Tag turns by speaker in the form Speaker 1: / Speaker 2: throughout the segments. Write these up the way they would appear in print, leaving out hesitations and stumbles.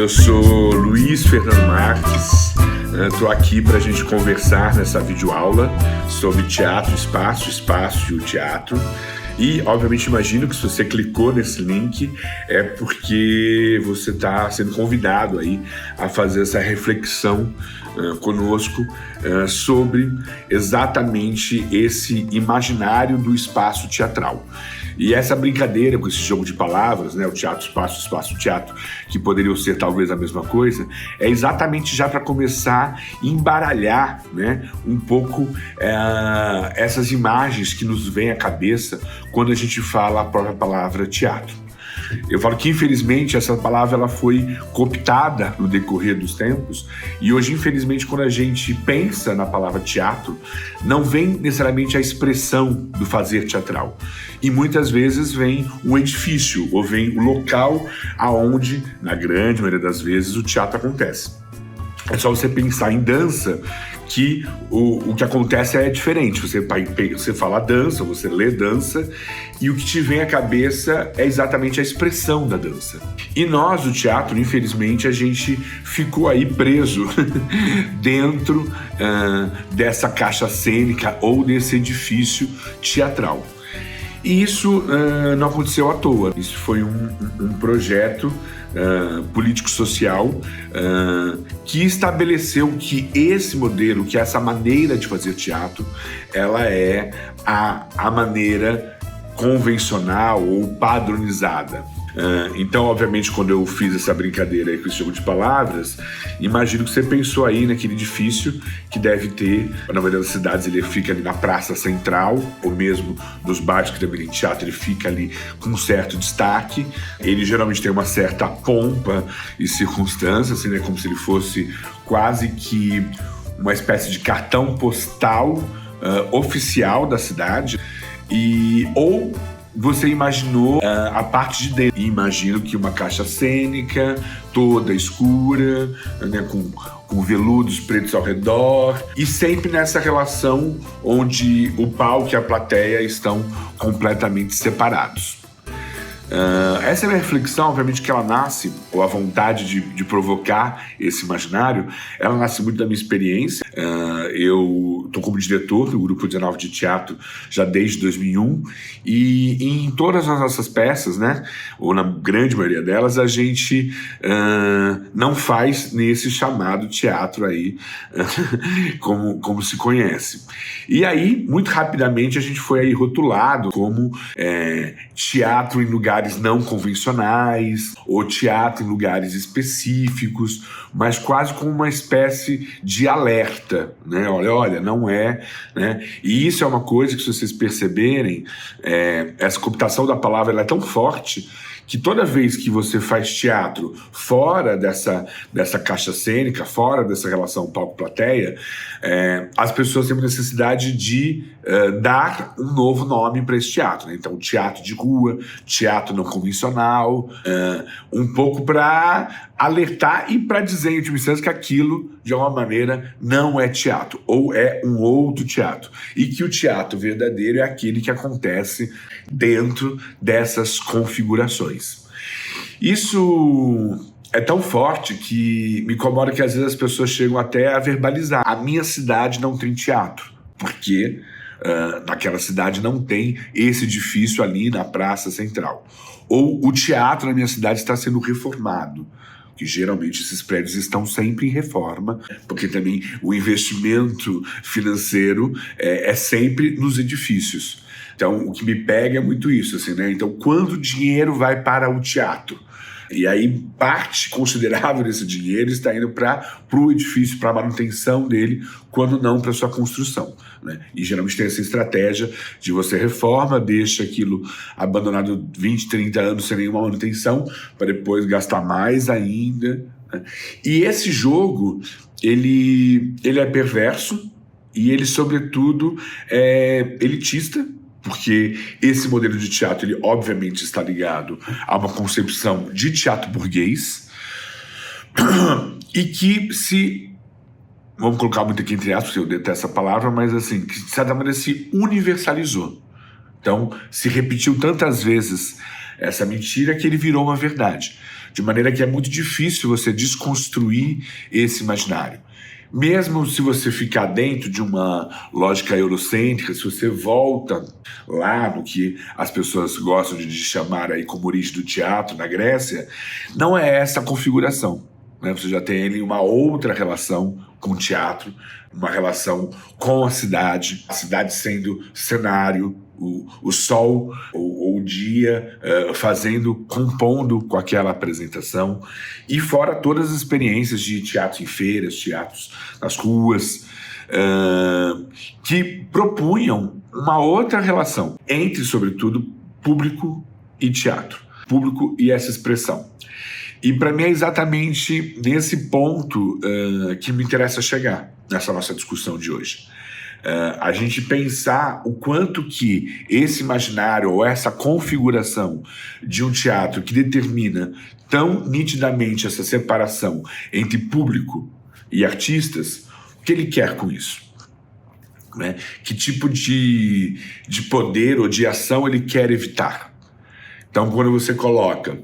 Speaker 1: Eu sou Luiz Fernando Marques, estou aqui para a gente conversar nessa videoaula sobre teatro, espaço e o teatro. E, obviamente, imagino que se você clicou nesse link é porque você está sendo convidado aí a fazer essa reflexão conosco sobre exatamente esse imaginário do espaço teatral. E essa brincadeira com esse jogo de palavras, né, o teatro, espaço, teatro, que poderiam ser talvez a mesma coisa, é exatamente já para começar a embaralhar, né, um pouco essas imagens que nos vêm à cabeça quando a gente fala a própria palavra teatro. Eu falo que, infelizmente, essa palavra ela foi cooptada no decorrer dos tempos e hoje, infelizmente, quando a gente pensa na palavra teatro, não vem necessariamente a expressão do fazer teatral. E muitas vezes vem um edifício ou vem o local aonde, na grande maioria das vezes, o teatro acontece. É só você pensar em dança que o que acontece é diferente. Você fala dança, você lê dança e o que te vem à cabeça é exatamente a expressão da dança. E nós, do teatro, infelizmente, a gente ficou aí preso dentro dessa caixa cênica ou desse edifício teatral. E isso não aconteceu à toa. Isso foi um projeto político-social que estabeleceu que esse modelo, que essa maneira de fazer teatro, ela é a maneira convencional ou padronizada. Então, obviamente, quando eu fiz essa brincadeira aí com esse jogo de palavras, imagino que você pensou aí naquele edifício que deve ter, na maioria das cidades ele fica ali na praça central, ou mesmo nos bairros que também tem teatro, ele fica ali com um certo destaque. Ele geralmente tem uma certa pompa e circunstância, assim, né, como se ele fosse quase que uma espécie de cartão postal oficial da cidade. Ou você imaginou a parte de dentro. Imagino que uma caixa cênica, toda escura, né, com veludos pretos ao redor, e sempre nessa relação onde o palco e a plateia estão completamente separados. Essa é a minha reflexão, obviamente que ela nasce, ou a vontade de provocar esse imaginário, ela nasce muito da minha experiência. Eu estou como diretor do Grupo 19 de Teatro já desde 2001 e em todas as nossas peças, né, ou na grande maioria delas, a gente não faz nesse chamado teatro aí, como se conhece. E aí, muito rapidamente, a gente foi aí rotulado como teatro em lugares não convencionais, ou teatro em lugares específicos, mas quase como uma espécie de alerta, né? Olha, não é, né? E isso é uma coisa que, se vocês perceberem, essa cooptação da palavra ela é tão forte que toda vez que você faz teatro fora dessa caixa cênica, fora dessa relação palco-plateia, as pessoas têm necessidade de dar um novo nome para esse teatro, né? Então, teatro de rua, teatro não convencional, um pouco para alertar e para dizer, em última instância, que aquilo, de alguma maneira, não é teatro, ou é um outro teatro. E que o teatro verdadeiro é aquele que acontece dentro dessas configurações. Isso é tão forte que me incomoda que às vezes as pessoas chegam até a verbalizar. A minha cidade não tem teatro, porque naquela cidade não tem esse edifício ali na praça central. Ou o teatro na minha cidade está sendo reformado, que geralmente esses prédios estão sempre em reforma, porque também o investimento financeiro é sempre nos edifícios. Então, o que me pega é muito isso, assim, né? Então, quando o dinheiro vai para o teatro? E aí, parte considerável desse dinheiro está indo para o edifício, para a manutenção dele, quando não para sua construção, né? E geralmente tem essa estratégia de você reforma, deixa aquilo abandonado 20, 30 anos sem nenhuma manutenção, para depois gastar mais ainda, né? E esse jogo, ele é perverso e ele, sobretudo, é elitista, porque esse modelo de teatro, ele obviamente está ligado a uma concepção de teatro burguês e que vamos colocar muito aqui entre aspas, eu detesto essa palavra, mas assim, que de certa maneira se universalizou. Então, se repetiu tantas vezes essa mentira que ele virou uma verdade. de maneira que é muito difícil você desconstruir esse imaginário. Mesmo se você ficar dentro de uma lógica eurocêntrica, se você volta lá no que as pessoas gostam de chamar aí como origem do teatro na Grécia, não é essa a configuração, né? Você já tem ali uma outra relação com o teatro, uma relação com a cidade sendo cenário, o sol ou o dia compondo com aquela apresentação, e fora todas as experiências de teatro em feiras, teatros nas ruas, que propunham uma outra relação entre, sobretudo, público e teatro, público e essa expressão. E para mim é exatamente nesse ponto que me interessa chegar nessa nossa discussão de hoje. A gente pensar o quanto que esse imaginário ou essa configuração de um teatro que determina tão nitidamente essa separação entre público e artistas, o que ele quer com isso? Né? Que tipo de poder ou de ação ele quer evitar? Então, quando você coloca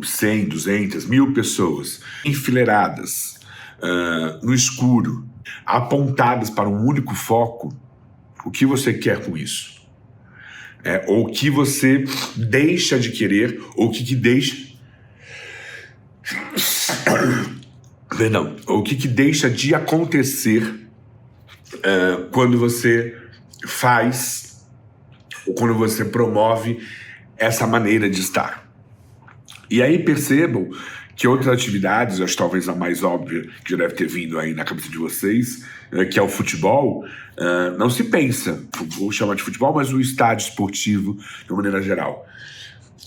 Speaker 1: 100, 200, 1000 pessoas enfileiradas no escuro, apontadas para um único foco, o que você quer com isso? Ou o que você deixa de querer, ou o que deixa... Perdão. Ou o que deixa de acontecer quando você faz, ou quando você promove essa maneira de estar. E aí percebam que outras atividades, acho talvez a mais óbvia, que já deve ter vindo aí na cabeça de vocês, que é o futebol, não se pensa, vou chamar de futebol, mas o estádio esportivo, de uma maneira geral.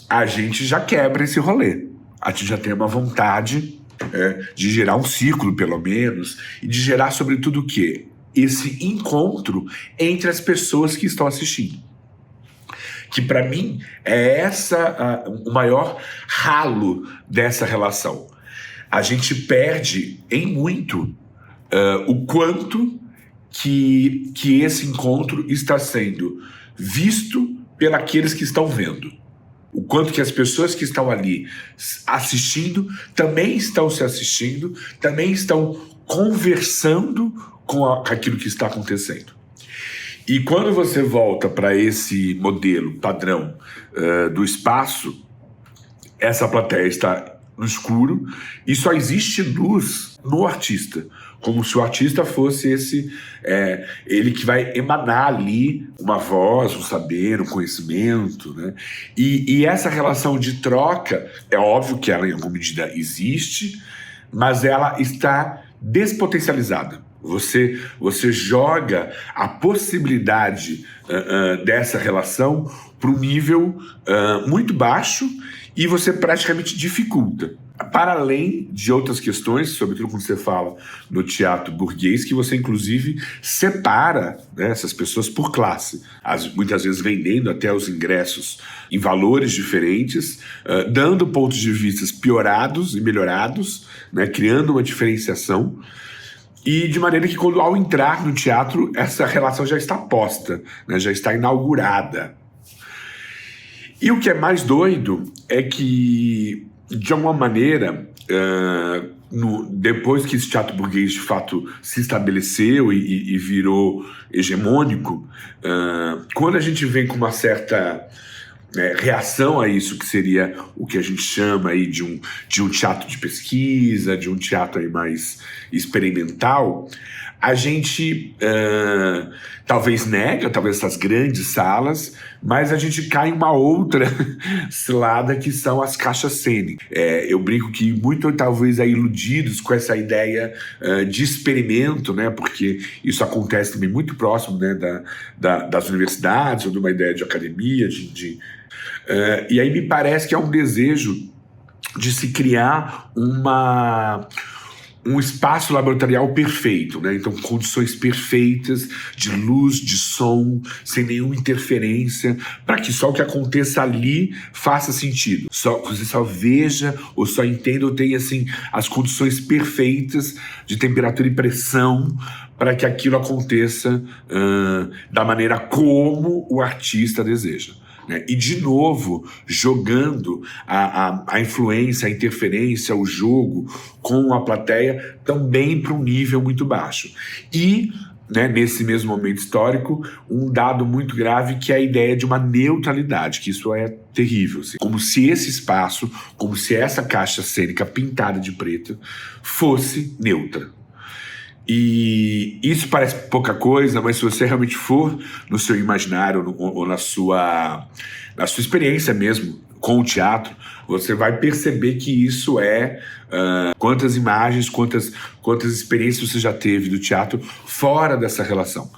Speaker 1: A gente já quebra esse rolê. A gente já tem uma vontade de gerar um círculo, pelo menos, e de gerar, sobretudo, o quê? Esse encontro entre as pessoas que estão assistindo. Que para mim é o maior ralo dessa relação. A gente perde em muito o quanto que esse encontro está sendo visto pelos que estão vendo. O quanto que as pessoas que estão ali assistindo também estão se assistindo, também estão conversando com aquilo que está acontecendo. E quando você volta para esse modelo padrão do espaço, essa plateia está no escuro e só existe luz no artista, como se o artista fosse ele que vai emanar ali uma voz, um saber, um conhecimento, né? E essa relação de troca, é óbvio que ela em alguma medida existe, mas ela está despotencializada. Você joga a possibilidade dessa relação para um nível muito baixo e você praticamente dificulta. Para além de outras questões, sobretudo quando você fala no teatro burguês, que você inclusive separa, né, essas pessoas por classe, muitas vezes vendendo até os ingressos em valores diferentes, dando pontos de vista piorados e melhorados, né, criando uma diferenciação. E de maneira que quando ao entrar no teatro, essa relação já está posta, né, já está inaugurada. E o que é mais doido é que, de alguma maneira, depois que esse teatro burguês de fato se estabeleceu e virou hegemônico, quando a gente vem com uma certa reação a isso, que seria o que a gente chama aí de um teatro de pesquisa, de um teatro aí mais experimental, a gente talvez nega, talvez essas grandes salas, mas a gente cai em uma outra cilada que são as caixas cênicas. Eu brinco que muito talvez aí iludidos com essa ideia de experimento, né, porque isso acontece também muito próximo, né, das universidades ou de uma ideia de academia, e aí me parece que é um desejo de se criar um espaço laboratorial perfeito, né? Então, condições perfeitas de luz, de som, sem nenhuma interferência, para que só o que aconteça ali faça sentido. Você só veja ou só entenda ou tenha assim, as condições perfeitas de temperatura e pressão para que aquilo aconteça da maneira como o artista deseja. né? E, de novo, jogando a influência, a interferência, o jogo com a plateia também para um nível muito baixo. E, né, nesse mesmo momento histórico, um dado muito grave que é a ideia de uma neutralidade, que isso é terrível. Assim. Como se esse espaço, como se essa caixa cênica pintada de preto fosse neutra. E isso parece pouca coisa, mas se você realmente for no seu imaginário ou na sua experiência mesmo com o teatro, você vai perceber que isso é quantas imagens, quantas experiências você já teve do teatro fora dessa relação.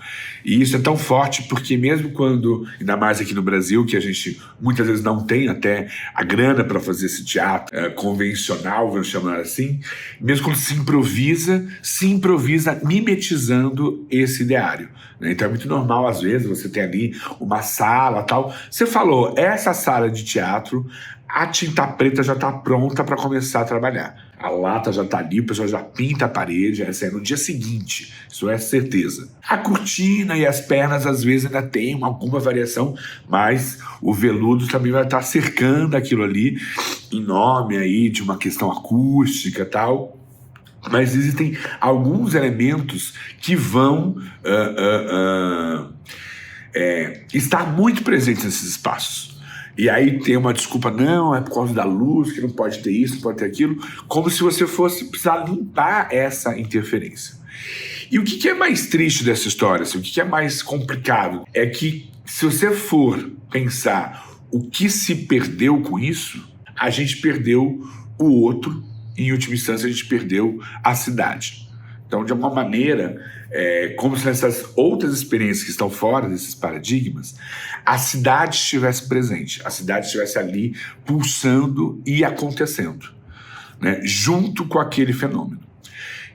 Speaker 1: E isso é tão forte porque mesmo quando, ainda mais aqui no Brasil, que a gente muitas vezes não tem até a grana para fazer esse teatro convencional, vamos chamar assim, mesmo quando se improvisa mimetizando esse ideário. Né? Então é muito normal, às vezes, você ter ali uma sala tal. Você falou, essa sala de teatro, a tinta preta já está pronta para começar a trabalhar. A lata já está ali, o pessoal já pinta a parede, essa é no dia seguinte, isso é certeza. A cortina e as pernas às vezes ainda tem alguma variação, mas o veludo também vai estar cercando aquilo ali, em nome aí de uma questão acústica e tal. Mas existem alguns elementos que vão estar muito presentes nesses espaços. E aí tem uma desculpa, não, é por causa da luz, que não pode ter isso, não pode ter aquilo, como se você fosse precisar limpar essa interferência. E o que é mais triste dessa história, assim, o que é mais complicado, é que se você for pensar o que se perdeu com isso, a gente perdeu o outro, em última instância a gente perdeu a cidade. Então, de alguma maneira, como se nessas outras experiências que estão fora desses paradigmas, a cidade estivesse presente, a cidade estivesse ali pulsando e acontecendo, né, junto com aquele fenômeno.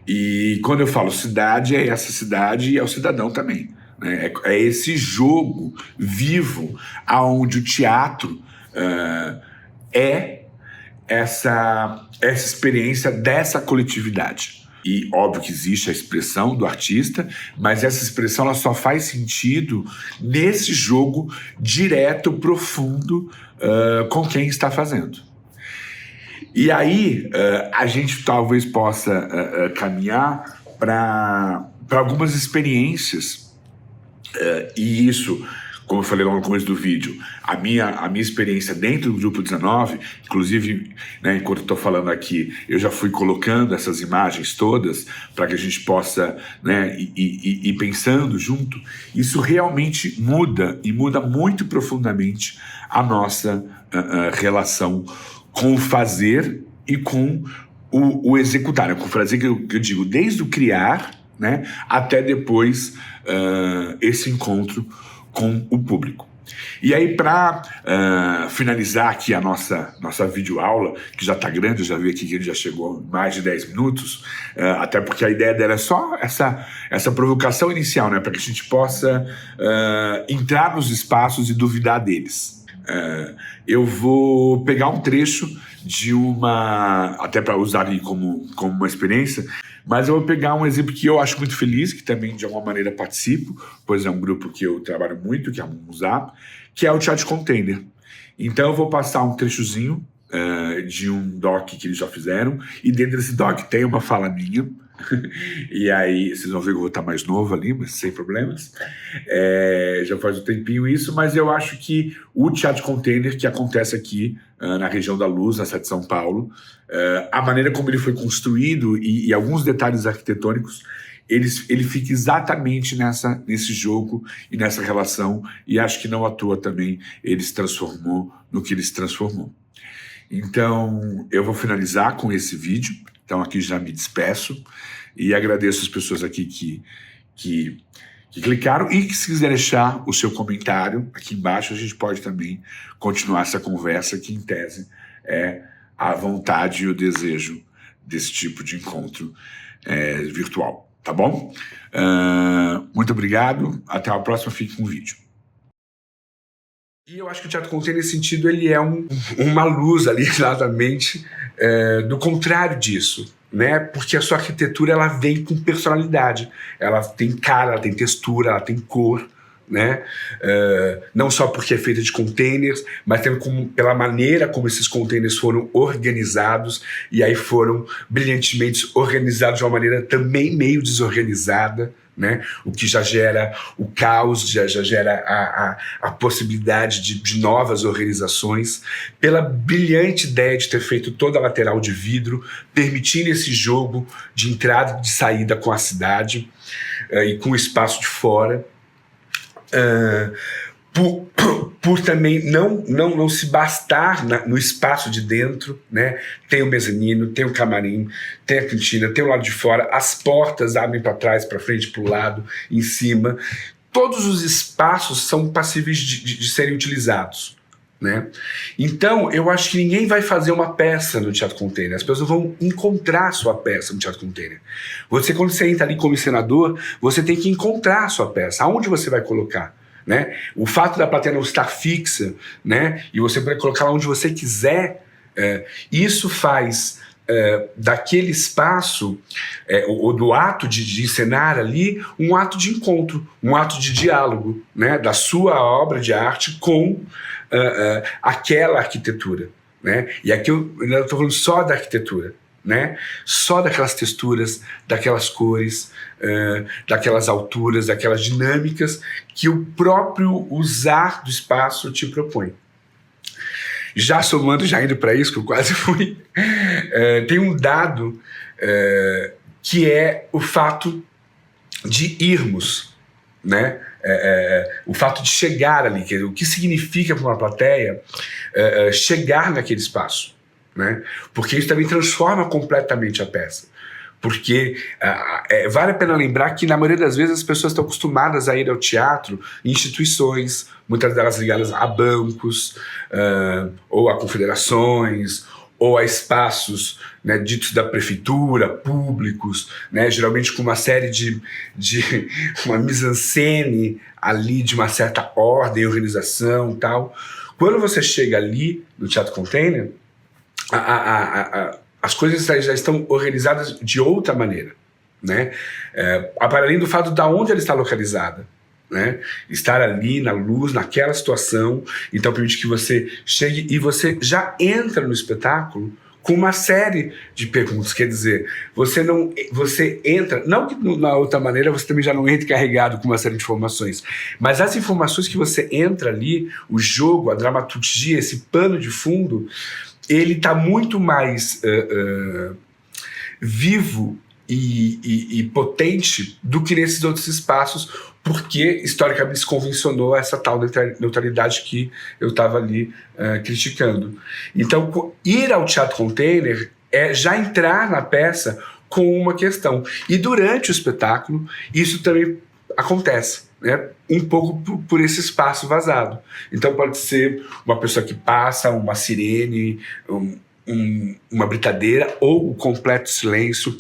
Speaker 1: E quando eu falo cidade, é essa cidade e é o cidadão também. Né? É esse jogo vivo aonde o teatro é essa experiência dessa coletividade. E óbvio que existe a expressão do artista, mas essa expressão ela só faz sentido nesse jogo direto, profundo com quem está fazendo. E aí a gente talvez possa caminhar para algumas experiências, e isso, como eu falei lá no começo do vídeo, a minha experiência dentro do Grupo 19, inclusive, né, enquanto eu estou falando aqui, eu já fui colocando essas imagens todas para que a gente possa, né, ir pensando junto. Isso realmente muda, e muda muito profundamente a nossa relação com o fazer e com o executar. Com o fazer que eu digo, desde o criar, né, até depois esse encontro com o público. E aí, para finalizar aqui a nossa videoaula, que já está grande, eu já vi aqui que ele já chegou a mais de 10 minutos, até porque a ideia dela é só essa provocação inicial, né, para que a gente possa entrar nos espaços e duvidar deles. Eu vou pegar um trecho de até para usar ali como uma experiência, mas eu vou pegar um exemplo que eu acho muito feliz, que também de alguma maneira participo, pois é um grupo que eu trabalho muito, que é o Musap, que é o Teatro Container. Então eu vou passar um trechozinho de um doc que eles já fizeram, e dentro desse doc tem uma fala minha, e aí vocês vão ver que eu vou estar mais novo ali, mas sem problemas. Já faz um tempinho isso, mas eu acho que o Teatro Container, que acontece aqui na região da Luz, na cidade de São Paulo, a maneira como ele foi construído e alguns detalhes arquitetônicos, ele fica exatamente nesse jogo e nessa relação, e acho que não à toa também ele se transformou no que ele se transformou. Então eu vou finalizar com esse vídeo. Então aqui já me despeço e agradeço as pessoas aqui que clicaram, e que se quiser deixar o seu comentário aqui embaixo, a gente pode também continuar essa conversa, que em tese é a vontade e o desejo desse tipo de encontro virtual, tá bom? Muito obrigado, até a próxima, fique com o vídeo. E eu acho que o Teatro Container, nesse sentido, ele é uma luz ali, exatamente, do contrário disso, né? Porque a sua arquitetura ela vem com personalidade, ela tem cara, ela tem textura, ela tem cor, né? Não só porque é feita de containers, mas também pela maneira como esses containers foram organizados, e aí foram brilhantemente organizados de uma maneira também meio desorganizada, né? O que já gera o caos, já gera a possibilidade de novas organizações, pela brilhante ideia de ter feito toda a lateral de vidro, permitindo esse jogo de entrada e de saída com a cidade e com o espaço de fora. Por também não se bastar no espaço de dentro, né? Tem o mezanino, tem o camarim, tem a cantina, tem o lado de fora, as portas abrem para trás, para frente, para o lado, em cima. Todos os espaços são passíveis de serem utilizados, né? Então, eu acho que ninguém vai fazer uma peça no Teatro Container, as pessoas vão encontrar a sua peça no Teatro Container. Quando você entra ali como encenador, você tem que encontrar a sua peça, aonde você vai colocar, né? O fato da plateia não estar fixa, né? E você poder colocar lá onde você quiser, isso faz daquele espaço, ou do ato de encenar ali, um ato de encontro, um ato de diálogo, né? Da sua obra de arte com aquela arquitetura, né? E aqui eu não estou falando só da arquitetura, né? Só daquelas texturas, daquelas cores, daquelas alturas, daquelas dinâmicas que o próprio usar do espaço te propõe. Já somando, já indo para isso, que eu quase fui, tem um dado que é o fato de irmos, né? O fato de chegar ali, o que significa para uma plateia chegar naquele espaço, né? Porque isso também transforma completamente a peça. Porque vale a pena lembrar que na maioria das vezes as pessoas estão acostumadas a ir ao teatro em instituições, muitas delas ligadas a bancos, ou a confederações, ou a espaços, né, ditos da prefeitura, públicos, né, geralmente com uma série de uma mise-en-scène ali de uma certa ordem, organização e tal. Quando você chega ali no Teatro Container, as coisas já estão organizadas de outra maneira, né? Para além do fato de onde ela está localizada, né? Estar ali na luz, naquela situação, então permite que você chegue e você já entra no espetáculo com uma série de perguntas. Quer dizer, você entra, não que na outra maneira você também já não entre carregado com uma série de informações, mas as informações que você entra ali, o jogo, a dramaturgia, esse pano de fundo, ele está muito mais vivo e potente do que nesses outros espaços, porque historicamente se convencionou essa tal neutralidade que eu estava ali criticando. Então, ir ao Teatro Container é já entrar na peça com uma questão. E durante o espetáculo, isso também acontece, né? Um pouco por esse espaço vazado. Então pode ser uma pessoa que passa, uma sirene, uma britadeira, ou o completo silêncio,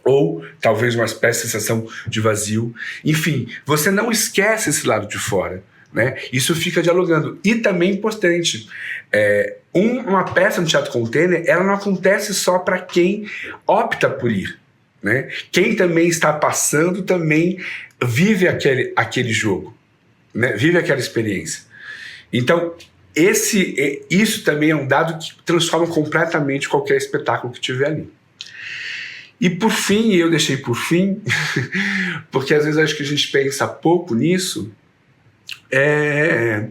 Speaker 1: ou talvez uma espécie de sensação de vazio. Enfim, você não esquece esse lado de fora, né? Isso fica dialogando. E também importante, uma peça no Teatro Container, ela não acontece só para quem opta por ir, né? Quem também está passando também vive aquele jogo, né? Vive aquela experiência. Então, isso também é um dado que transforma completamente qualquer espetáculo que tiver ali. E por fim, eu deixei por fim, porque às vezes acho que a gente pensa pouco nisso, é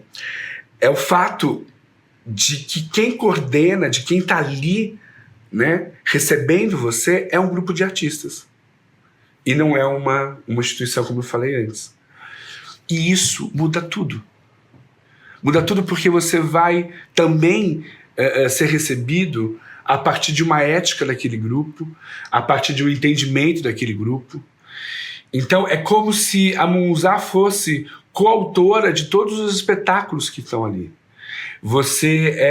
Speaker 1: o fato de que quem coordena, de quem está ali, né, recebendo você, é um grupo de artistas. E não é uma instituição, como eu falei antes. E isso muda tudo. Muda tudo porque você vai também ser recebido a partir de uma ética daquele grupo, a partir de um entendimento daquele grupo. Então é como se a Monzá fosse coautora de todos os espetáculos que estão ali. Você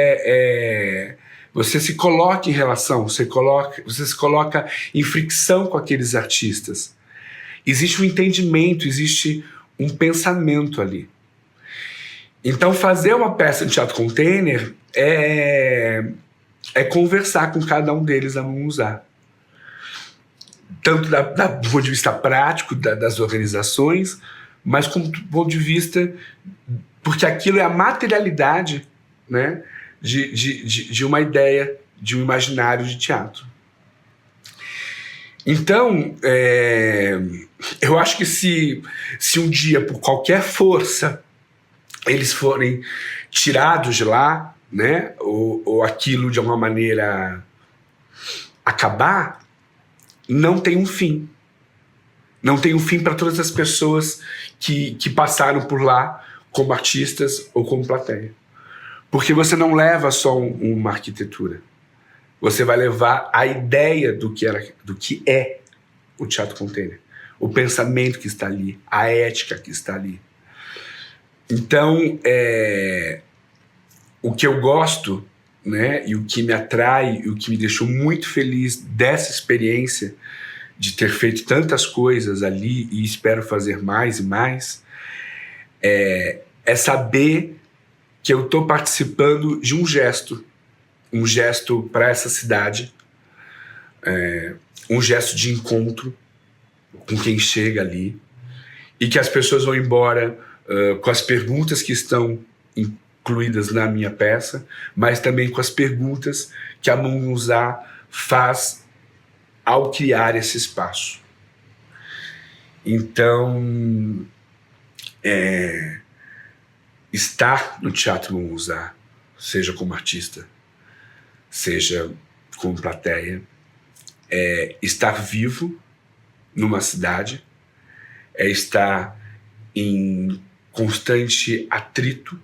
Speaker 1: se coloca em relação, você se coloca em fricção com aqueles artistas. Existe um entendimento, existe um pensamento ali. Então fazer uma peça de Teatro Container é conversar com cada um deles a Monzá. Tanto do ponto de vista prático das organizações, mas com o ponto de vista, porque aquilo é a materialidade, né, de uma ideia, de um imaginário de teatro. Então, eu acho que se um dia, por qualquer força, eles forem tirados de lá, né, ou aquilo de alguma maneira acabar, não tem um fim. Não tem um fim para todas as pessoas que passaram por lá como artistas ou como plateia. Porque você não leva só uma arquitetura. Você vai levar a ideia do que é o teatro container. O pensamento que está ali, a ética que está ali. Então, o que eu gosto, né, e o que me atrai, e o que me deixou muito feliz dessa experiência de ter feito tantas coisas ali e espero fazer mais e mais, é saber que eu estou participando de um gesto para essa cidade, um gesto de encontro com quem chega ali, e que as pessoas vão embora com as perguntas que estão incluídas na minha peça, mas também com as perguntas que a Mungunzá faz ao criar esse espaço. Então, estar no Teatro Mungunzá, seja como artista, seja como plateia, estar vivo numa cidade, estar em constante atrito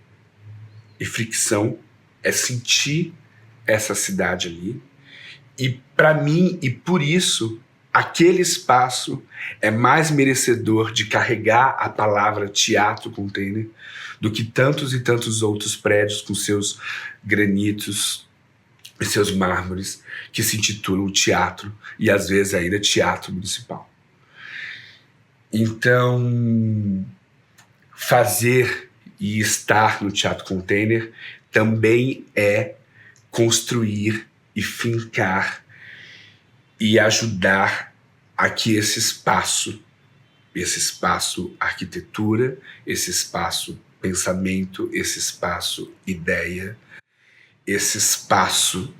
Speaker 1: e fricção, sentir essa cidade ali. E para mim, e por isso, aquele espaço é mais merecedor de carregar a palavra teatro container do que tantos e tantos outros prédios com seus granitos e seus mármores que se intitulam teatro e às vezes ainda teatro municipal. Então, fazer e estar no Teatro Container também é construir e fincar e ajudar a que esse espaço arquitetura, esse espaço pensamento, esse espaço ideia, esse espaço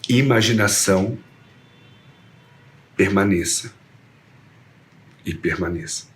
Speaker 1: imaginação permaneça e permaneça.